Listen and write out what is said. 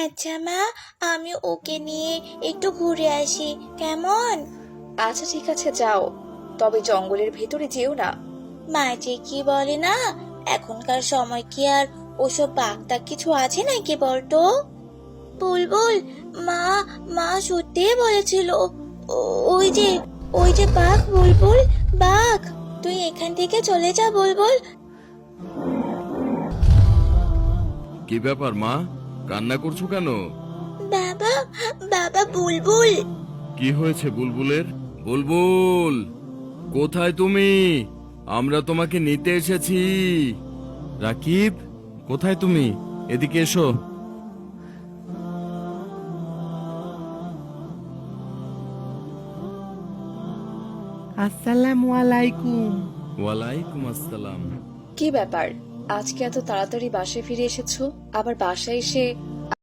আচ্ছা মা, আমি ওকে নিয়ে একটু ঘুরে আসি, কেমন? আচ্ছা ঠিক আছে, যাও, তবে জঙ্গলের ভেতরে যেও না। মা যে কি বলে না, এখনকার সময় কি আর ওসব বাগদা কিছু আছে নাকি বলতো? বুলবুল, মা মা সত্যিই বলেছিল, ওই যে বাঘ, বুলবুল, বাঘ। তুই এখান থেকে চলে যা বুলবুল। কি ব্যাপার মা, কান্না করছো কেন? বাবা, বাবা, বুলবুল। কি হয়েছে বুলবুলের? বুলবুল, কোথায় তুমি? আমরা তোমাকে নিতে এসেছি। রাকিব, কোথায় তুমি? এদিকে এসো। আসসালামু আলাইকুম। ওয়ালাইকুম আসসালাম। কি ব্যাপার, আজকে এত তাড়াতাড়ি বাসায় ফিরে এসেছো? আবার বাসায় এসে